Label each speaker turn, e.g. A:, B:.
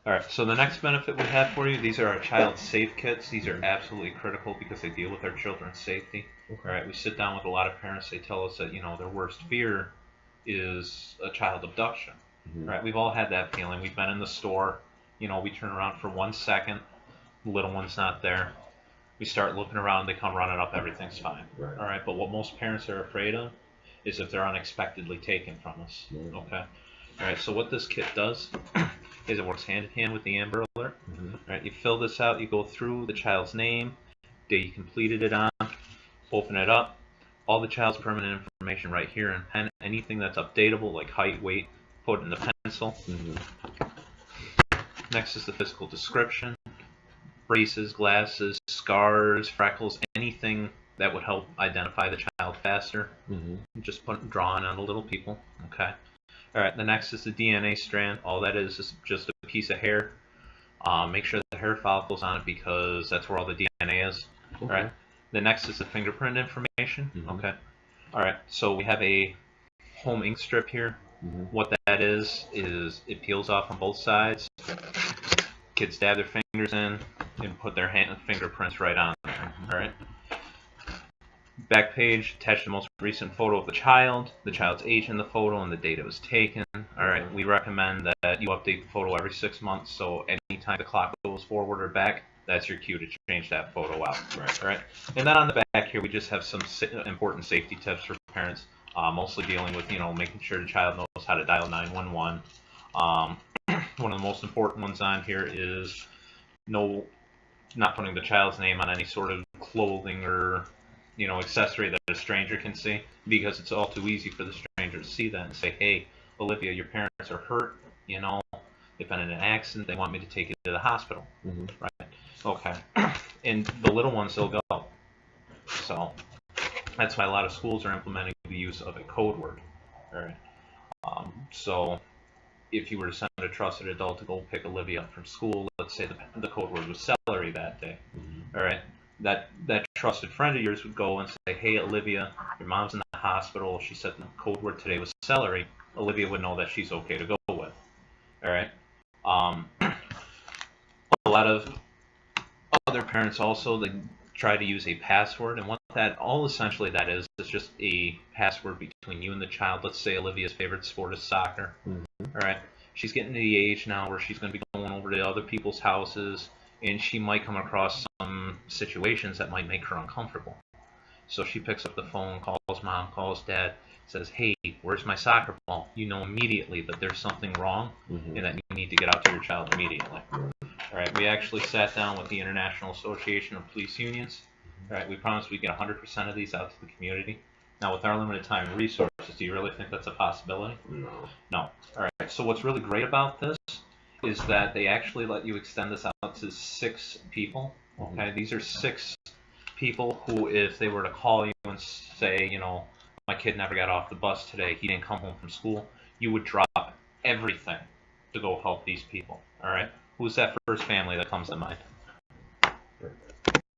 A: All right, so the next benefit we have for you, these are our child safe kits. These are absolutely critical because they deal with our children's safety.
B: Okay.
A: All right, we sit down with a lot of parents. They tell us that their worst fear is a child abduction.
B: Mm-hmm.
A: Right, we've all had that feeling. We've been in the store. We turn around for 1 second, the little one's not there. We start looking around. They come running up. Everything's fine.
B: Right.
A: All right, but what most parents are afraid of is if they're unexpectedly taken from us.
B: Mm-hmm.
A: Okay. All right, so what this kit does is it works hand in hand with the Amber Alert.
B: Mm-hmm.
A: All right, you fill this out, you go through the child's name, date you completed it on, open it up, all the child's permanent information right here in pen, anything that's updatable like height, weight, put in the pencil.
B: Mm-hmm.
A: Next is the physical description, braces, glasses, scars, freckles, anything that would help identify the child faster.
B: Mm-hmm.
A: Just drawing on the little people, okay? All right, the next is the DNA strand. All that is just a piece of hair. Make sure the hair follicle's on it because that's where all the DNA is.
B: Okay.
A: All right. The next is the fingerprint information.
B: Mm-hmm.
A: Okay. All right. So we have a home ink strip here.
B: Mm-hmm.
A: What that is it peels off on both sides. Kids dab their fingers in and put their fingerprints right on there.
B: Mm-hmm.
A: All right. Back page, attach the most recent photo of the child's age in the photo, and the date it was taken. All right, we recommend that you update the photo every 6 months, so anytime the clock goes forward or back, that's your cue to change that photo out.
B: Right.
A: All right, and then on the back here, we just have some important safety tips for parents, mostly dealing with making sure the child knows how to dial 911. One of the most important ones on here is not putting the child's name on any sort of clothing or accessory that a stranger can see, because it's all too easy for the stranger to see that and say, hey, Olivia, your parents are hurt, they've been in an accident, they want me to take you to the hospital.
B: Mm-hmm.
A: Right? Okay. And the little ones, they'll go. So that's why a lot of schools are implementing the use of a code word. All right. So if you were to send a trusted adult to go pick Olivia up from school, let's say the code word was celery that day.
B: Mm-hmm.
A: All right. That trusted friend of yours would go and say, hey, Olivia, your mom's in the hospital. She said the code word today was celery. Olivia would know that she's okay to go with. All right. A lot of other parents also, they try to use a password, and what essentially that is just a password between you and the child. Let's say Olivia's favorite sport is soccer.
B: Mm-hmm.
A: All right. She's getting to the age now where she's going to be going over to other people's houses, and she might come across some situations that might make her uncomfortable. So she picks up the phone, calls mom, calls dad, says, hey, where's my soccer ball? You know immediately that there's something wrong,
B: Mm-hmm.
A: and that you need to get out to your child immediately. All right, we actually sat down with the International Association of Police Unions. All right, we promised we'd get 100% of these out to the community. Now, with our limited time and resources, do you really think that's a possibility?
B: No.
A: No. All right, so what's really great about this is that they actually let you extend this out to 6 people. Okay, these are 6 people who, if they were to call you and say, my kid never got off the bus today, he didn't come home from school, you would drop everything to go help these people. All right, who's that first family that comes to mind?